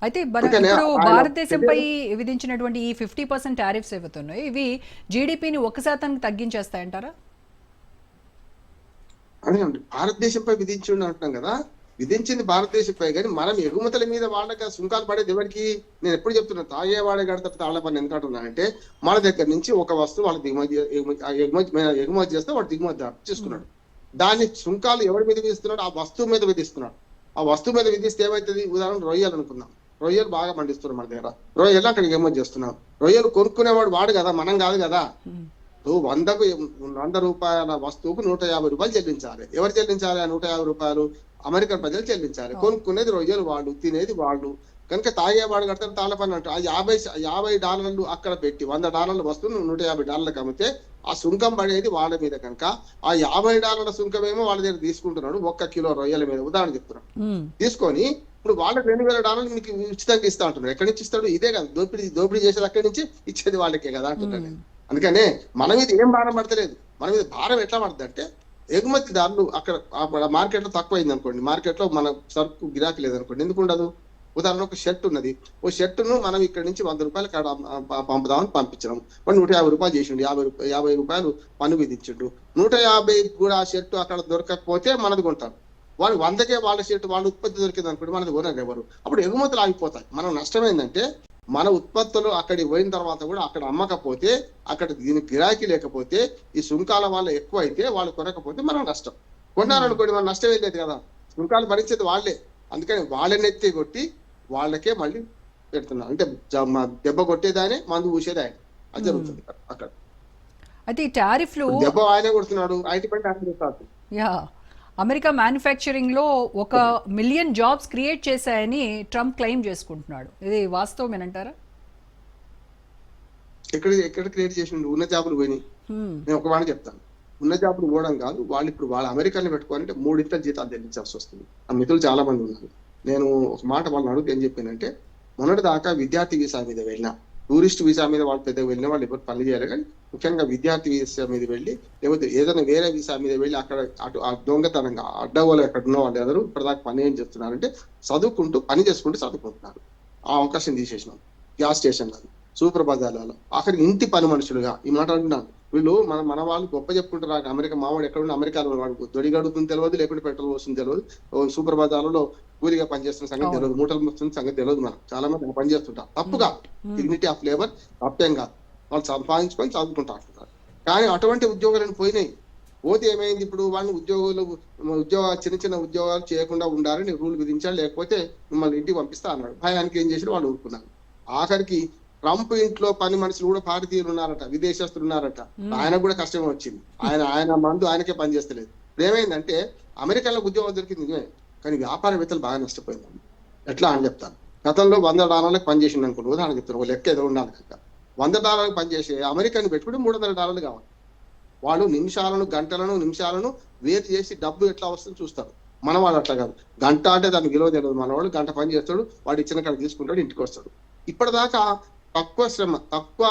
అయితే ఇప్పుడు భారతదేశంపై విధించినటువంటి ఈ 50% టారిఫ్స్ ఏవైతున్నాయి ఇవి జీడిపిని 1% తగ్గించేస్తాయంటారా? అదే అండి, భారతదేశంపై విధించిండు అంటున్నాం కదా, విధించింది భారతదేశంపై, కానీ మనం ఎగుమతుల మీద వాళ్ళకి సుంకాలు పడేది ఎవరికి? నేను ఎప్పుడు చెప్తున్నా, తాగేవాడే కడతాడు తాళ్ల పని. ఎందుకు అంటున్నానంటే మన దగ్గర నుంచి ఒక వస్తువు వాళ్ళకి ఎగుమతి చేస్తే వాడు దిగుమతి చేసుకున్నాడు, దాన్ని సుంకాలు ఎవరి మీద విధిస్తున్నాడు? ఆ వస్తువు మీద విధిస్తున్నాడు. ఆ వస్తువు మీద విధిస్తే ఏమవుతుంది? ఉదాహరణ రొయ్యలు అనుకుందాం, రొయ్యలు బాగా పండిస్తున్నారు మన దగ్గర, రొయ్యలు అక్కడికి ఎగుమతి చేస్తున్నాం. రొయ్యలు కొనుక్కునేవాడు వాడు కదా, మనం కాదు కదా. 100 రూపాయల వస్తువుకు 150 రూపాయలు చెల్లించాలి. ఎవరు చెల్లించాలి? 150 రూపాయలు అమెరికన్ ప్రజలు చెల్లించాలి. కొనుక్కునేది రొయ్యలు వాళ్ళు, తినేది వాళ్ళు. కనుక తాగేవాడు కడతారు తాళ పని అంటారు. ఆ $50 అక్కడ పెట్టి $100 వస్తువును $150 అమ్మితే ఆ సుంకం పడేది వాళ్ళ మీద. కనుక ఆ $50 సుంకం ఏమో వాళ్ళ దగ్గర తీసుకుంటున్నాడు 1 కిలో రొయ్యల మీద, ఉదాహరణ చెప్తున్నాడు. తీసుకొని ఇప్పుడు వాళ్ళకి $2000 మీకు ఉచితంగా ఇస్తా అంటున్నారు. ఎక్కడి నుంచి ఇస్తాడు? ఇదే కదా దోపిడీ చేసేది, అక్కడి నుంచి ఇచ్చేది వాళ్ళకే కదా అంటున్నాను. అందుకనే మన మీద ఏం భారం పడతలేదు. మన మీద భారం ఎట్లా పడుతుంది అంటే, ఎగుమతిదారులు అక్కడ మార్కెట్ లో తక్కువ అయింది అనుకోండి, మార్కెట్ లో మన సరుకు గిరాకీ లేదనుకోండి, ఎందుకు ఉండదు? ఉదాహరణ ఒక షర్ట్ ఉన్నది, ఓ షర్టును మనం ఇక్కడ నుంచి 100 రూపాయలు పంపుదామని పంపించడం, వాడు 150 రూపాయలు చేసిండు, 50 రూపాయలు పన్ను విధించిండు. 150 కూడా ఆ షర్టు అక్కడ దొరకకపోతే మనది కొంటారు. వాళ్ళు 100కే వాళ్ళ షర్టు వాళ్ళ ఉత్పత్తి దొరికింది అనుకోండి, మనది కొనరు ఎవరు. అప్పుడు ఎగుమతులు ఆగిపోతాయి. మనం నష్టం ఏంటంటే, మన ఉత్పత్తులు అక్కడికి పోయిన తర్వాత కూడా అక్కడ అమ్మకపోతే, అక్కడ దీనికి గిరాకీ లేకపోతే, ఈ సుంకాల వల్ల ఎక్కువ అయితే వాళ్ళు కొనకపోతే మనం నష్టం. కొన్నారనుకోండి మన నష్టం లేదు కదా, సుంకాలు భరించేది వాళ్ళే. అందుకని వాళ్ళని ఎత్తి కొట్టి వాళ్ళకే మళ్ళీ పెడుతున్నారు. అంటే దెబ్బ కొట్టేదానే మందు పూసేదాయన, అది జరుగుతుంది అక్కడ. అయితే ఈ టారిఫ్లు దెబ్బ ఆయనే కొడుతున్నాడు, ఐటీ పంట ఆయన చేస్తాడు. అమెరికా మ్యానుఫ్యాక్చరింగ్ లో 1 మిలియన్ జాబ్స్ క్రియేట్ చేశాయని ట్రంప్ క్లెయిమ్ చేసుకుంటున్నాడు. ఇది వాస్తవమేనంటారా? ఎక్కడ క్రియేట్ చేసిండు? ఉన్న జాబులు పోయినాయి. నేను ఒక మాట చెప్తాను, ఉన్న జాబులు పోవడం కాదు, వాళ్ళు ఇప్పుడు వాళ్ళ అమెరికాని పెట్టుకోవాలంటే 3 జీతాలు చెల్లించాల్సి వస్తుంది. ఆ మిత్రులు చాలా మంది ఉన్నారు. నేను ఒక మాట వాళ్ళని అడుగుతూ ఏం చెప్పానంటే, మొన్నటి దాకా విద్యార్థి వీసా మీద వెళ్ళినా, టూరిస్ట్ వీసా మీద వాళ్ళు పెద్దగా వెళ్ళిన వాళ్ళు ఎవరు పని చేయాలి, కానీ ముఖ్యంగా విద్యార్థి వీసా మీద వెళ్ళి, లేకపోతే ఏదైనా వేరే వీసా మీద వెళ్ళి అక్కడ అటు దొంగతనంగా అడ్డగోలు ఎక్కడ ఉన్న వాళ్ళు ఎవరు ఇప్పటిదాకా పని ఏం చేస్తున్నారంటే, చదువుకుంటూ పని చేసుకుంటూ చదువుకుంటున్నారు. ఆ అవకాశం తీసేసినాం. గ్యాస్ స్టేషన్లలో, సూపర్ బజార్లలో, అక్కడికి ఇంటి పని మనుషులుగా ఈ మాట అంటున్నాను. వీళ్ళు మన వాళ్ళు గొప్ప చెప్పుకుంటారు, అమెరికా మావాడు ఎక్కడున్న అమెరికాలో వాడు దొడిగడుతుంది తెలియదు, లేకుంటే పెట్రోల్ వస్తుంది తెలియదు, సూపర్ బజార్లలో కూలిగా పనిచేస్తున్న సంగతి తెలియదు, మూటలు వస్తున్న సంగతి తెలియదు. మనం చాలా మంది పనిచేస్తుంటారు. తప్పుగా, డిగ్నిటీ ఆఫ్ లేబర్ తప్పేం కాదు, వాళ్ళు సంపాదించుకొని చదువుకుంటా అంటున్నారు. కానీ అటువంటి ఉద్యోగాలను పోయినాయి. పోతే ఏమైంది? ఇప్పుడు వాళ్ళని చిన్న చిన్న ఉద్యోగాలు చేయకుండా ఉండాలని రూల్ విధించాడు, లేకపోతే మిమ్మల్ని ఇంటికి పంపిస్తా అన్నాడు. భయానికి ఏం చేసి వాళ్ళు ఊరుకున్నారు. ఆఖరికి ట్రంప్ ఇంట్లో పని మనుషులు కూడా భారతీయులు ఉన్నారట, విదేశస్తులు ఉన్నారట. ఆయన కూడా కష్టం వచ్చింది. ఆయన మందు ఆయనకే పనిచేస్తలేదు. ఇప్పుడు ఏమైందంటే, అమెరికాలో ఉద్యోగం దొరికింది నిజమే, కానీ వ్యాపారవేత్తలు బాగా నష్టపోయింది. ఎట్లా అని చెప్తాను. గతంలో $100 పనిచేసింది అనుకోండి, ఉదాహరణ చెప్తాను, ఒక లెక్క ఏదో ఉండాలి కనుక. $100 పనిచేసే అమెరికాని పెట్టుకుంటే $300 కావాలి. వాళ్ళు నిమిషాలను వేరు చేసి డబ్బు ఎట్లా వస్తుందో చూస్తారు. మన వాళ్ళు అట్లా కాదు, గంట అంటే దానికి విలువ తెలియదు. మనవాడు గంట పని చేస్తాడు, వాడు ఇచ్చిన కాడ తీసుకుంటాడు, ఇంటికి వస్తాడు. ఇప్పటిదాకా తక్కువ శ్రమ, తక్కువ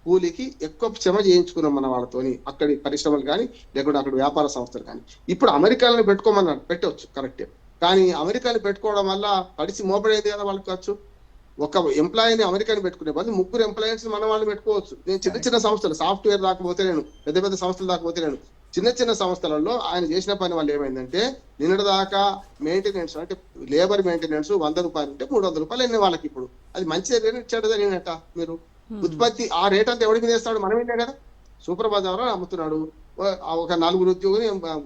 కూలికి ఎక్కువ శ్రమ చేయించుకున్నాం మన వాళ్ళతోని, అక్కడి పరిశ్రమలు కానీ, లేకుంటే అక్కడ వ్యాపార సంస్థలు కానీ. ఇప్పుడు అమెరికాలను పెట్టుకోమన్నాడు, పెట్టవచ్చు కరెక్టే, కానీ అమెరికాని పెట్టుకోవడం వల్ల పడిసి మోపడేది కదా వాళ్ళకి ఖర్చు. ఒక ఎంప్లాయీని అమెరికాని పెట్టుకునే బదులు 3 ఎంప్లాయీస్ మన వాళ్ళు పెట్టుకోవచ్చు. నేను చిన్న సంస్థలు, సాఫ్ట్వేర్ దాకపోతే నేను, పెద్ద సంస్థలు దాకపోతే నేను, చిన్న సంస్థలలో ఆయన చేసిన పని వల్ల ఏమైందంటే, నిన్నటి దాకా మెయింటెనెన్స్ అంటే లేబర్ మెయింటెనెన్స్ $100 ఉంటే $300 ఎన్ని వాళ్ళకి. ఇప్పుడు అది మంచి రేట్ ఇచ్చాడు నేనట. మీరు ఉత్పత్తి ఆ రేట్ అంతా ఎవరికి చేస్తాడు? మనమేనే కదా. సూపర్ బజార్ అమ్ముతున్నాడు, ఒక 4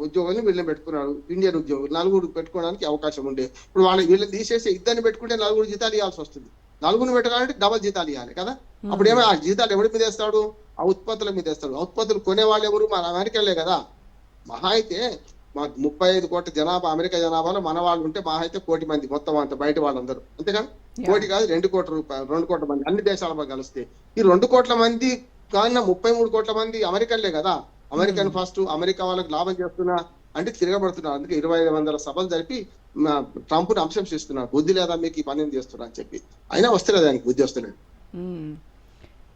ఉద్యోగుల్ని వీళ్ళని పెట్టుకున్నాడు, ఇండియన్ ఉద్యోగులు 4 పెట్టుకోవడానికి అవకాశం ఉండే. ఇప్పుడు వీళ్ళని తీసేసి 2 పెట్టుకుంటే 4 జీతాలు ఇవ్వాల్సి వస్తుంది. 4 పెట్టాలంటే డబల్ జీతాలు ఇవ్వాలి కదా. అప్పుడు ఆ జీతాలు ఎవరి మీద వేస్తాడు? ఆ ఉత్పత్తుల మీద వేస్తాడు. ఆ ఉత్పత్తులు కొనేవాళ్ళు ఎవరు? మన అమెరికాలే కదా. మహా అయితే మా 35 కోట్ల జనాభా, అమెరికా జనాభాలో మన వాళ్ళు ఉంటే మహా అయితే 1 కోటి మంది మొత్తం అంత బయట వాళ్ళందరూ, అంతేగా. 1 కోటి కాదు, 2 కోట్ల రూపాయలు, 2 కోట్ల మంది అన్ని దేశాల కలిస్తే. ఈ 2 కోట్ల మంది కానీ 33 కోట్ల మంది అమెరికన్లే కదా. అమెరికన్ ఫస్ట్, అమెరికా వాళ్ళకి లాభం చేస్తున్నా అంటే తిరగబడుతున్నారు. అందుకే 2500 సభలు జరిపి ట్రంప్ ను అంశంసిస్తున్నారు. బుద్ధి లేదా మీకు, ఈ పని చేస్తున్నా అని చెప్పి. అయినా వస్తలేదు, దానికి బుద్ధి వస్తలేదు.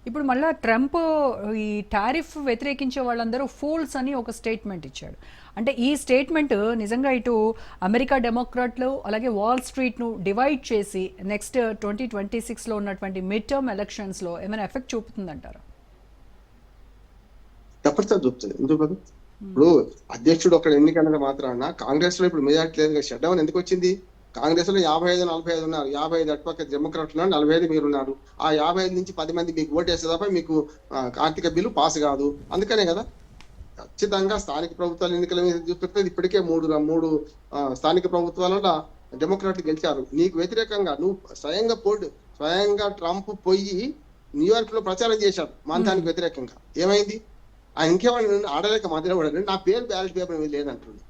ఇప్పుడు మళ్ళా ట్రంప్ ఈ టారిఫ్ వ్యతిరేకించే వాళ్ళందరూ ఫూల్స్ అని ఒక స్టేట్మెంట్ ఇచ్చాడు. అంటే ఈ స్టేట్మెంట్ నిజంగా ఇటు అమెరికా డెమోక్రాట్లు అలాగే వాల్ స్ట్రీట్ను డివైడ్ చేసి నెక్స్ట్ 2026లో ఉన్నటువంటి మిడ్ టర్మ్ ఎలక్షన్స్లో ఏమైనా ఎఫెక్ట్ చూపుతుందంటారా? తప్పనిసరి చూపుతుంది. ఎందుకు కదా, ఇప్పుడు అధ్యక్షుడు ఒక ఎన్నికల మాత్రాన కాంగ్రెస్ లో ఇప్పుడు మెజార్టీ లేదు. షట్ డౌన్ ఎందుకు వచ్చింది? కాంగ్రెస్ లో 55-45 ఉన్నారు. 55 అటుపక్క డెమోక్రాట్లు ఉన్నారు, 45 మీరు ఉన్నారు. ఆ 55 నుంచి 10 మంది మీకు ఓటేస్తే తప్ప మీకు ఆర్థిక బిల్లు పాస్ కాదు. అందుకనే కదా ఖచ్చితంగా స్థానిక ప్రభుత్వాల ఎన్నికల మీద చూస్తే ఇప్పటికే మూడు స్థానిక ప్రభుత్వాలలో డెమోక్రాట్లు గెలిచారు. నీకు వ్యతిరేకంగా నువ్వు స్వయంగా ట్రంప్ పోయి న్యూయార్క్ లో ప్రచారం చేశాడు మందానికి వ్యతిరేకంగా. ఏమైంది? ఆయన ఇంకేమన్నా ఆడలేక మధ్యలో కూడా నా పేరు బ్యాలెట్ పేపర్ మీద లేదంటుండే.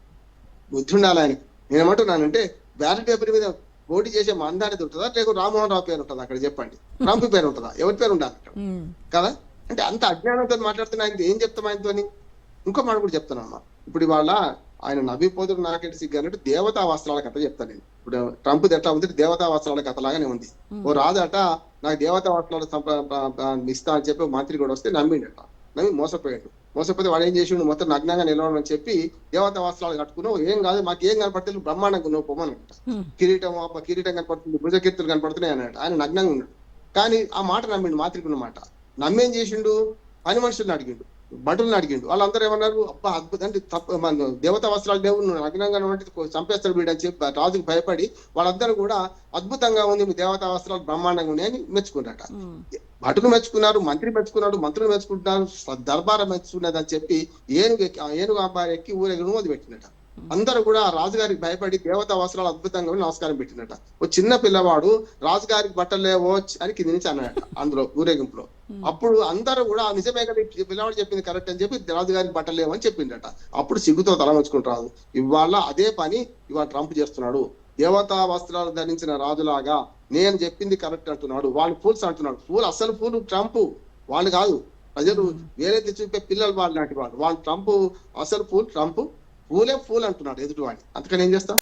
బుద్ధి ఉండాలి ఆయనకి. నేనేమంటున్నానంటే బ్యాలెట్ పేపర్ మీద పోటీ చేసే మందానికి ఉంటుందా, లేకపోతే రామ్మోహన్ రావు పేరు ఉంటుందా? అక్కడ చెప్పండి. ట్రంప్ పేరు ఉంటుందా? ఎవరి పేరు ఉండాలి అక్కడ కదా? అంటే అంత అజ్ఞానంతో మాట్లాడుతున్నా ఆయనతో ఏం చెప్తాం ఆయనతోని? ఇంకో మాట కూడా చెప్తానమ్మా. ఇప్పుడు ఇవాళ ఆయన నవ్విపోతుడు నాకేంటి సిగ్గు అన్నట్టు దేవతా వస్త్రాల కథ చెప్తాను నేను. ఇప్పుడు ట్రంప్ ఎట్లా ఉంది, దేవతా వస్త్రాల కథ లాగానే ఉంది. ఓ రాదట నాకు దేవతా వస్త్రాలు ఇస్తా అని చెప్పి మంత్రి కూడా వస్తే నమ్మిండట. నమ్మి మోసపోతే వాడు ఏం చేసిండు, మొత్తం నగ్నంగా నిలవడని చెప్పి దేవతా వస్త్రాలు కట్టుకున్నావు, ఏం కాదు మాకు ఏం కనపడుతుంది, బ్రహ్మాండంగా నువ్వు పొమ్మనంట. కిరీటం కనపడుతుంది, భుజకీర్తులు కనపడుతున్నాయి అన్నాడు. ఆయన నగ్నంగా ఉన్నాడు. కానీ ఆ మాట నమ్మిండు, మాత్రికున్న మాట. నమ్మేం చేసిండు, పని మనుషులను అడిగిండు, భటులను అడిగిండు. వాళ్ళందరూ ఏమన్నారు, అబ్బా అద్భుతం అంటే తప్ప దేవతా వస్త్రాలు దేవుడు నగ్నంగా చంపేస్తాడు వీడు అని చెప్పి రాజుకు భయపడి వాళ్ళందరూ కూడా అద్భుతంగా ఉంది మీ దేవతా వస్త్రాలు బ్రహ్మాండంగా ఉన్నాయని మెచ్చుకున్నారట. భటులు మెచ్చుకున్నారు, మంత్రి మెచ్చుకున్నాడు, మంత్రులు మెచ్చుకుంటున్నారు, దర్బారం మెచ్చుకున్నది అని చెప్పి ఏనుగు అంబారి ఎక్కి ఊరేగి మొదలుపెట్టినట. అందరూ కూడా రాజుగారికి భయపడి దేవతా వస్త్రాలు అద్భుతంగా నమస్కారం పెట్టినట. ఓ చిన్న పిల్లవాడు రాజుగారికి బట్టలు లేవో అని కింది నుంచి అన్నాడట అందులో ఊరేగింపులో. అప్పుడు అందరూ కూడా నిజమే కదా పిల్లవాడు చెప్పింది కరెక్ట్ అని చెప్పి రాజుగారికి బట్టలు లేవు అని చెప్పిండట. అప్పుడు సిగ్గుతో తల వంచుకుంటారు. ఇవాళ అదే పని ఇవాళ ట్రంప్ చేస్తున్నాడు. దేవతా వస్త్రాలు ధరించిన రాజులాగా నేను చెప్పింది కరెక్ట్ అంటున్నాడు. వాళ్ళు ఫూల్స్ అంటున్నాడు. అసలు ఫూల్ ట్రంప్, వాళ్ళు కాదు. ప్రజలు వేరే చూపే పిల్లలు వాళ్ళు లాంటి వాళ్ళు. ట్రంప్ అసలు ఫూల్ అంటున్నాడు ఎదుటి వాడిని. అందుకని ఏం చేస్తాం?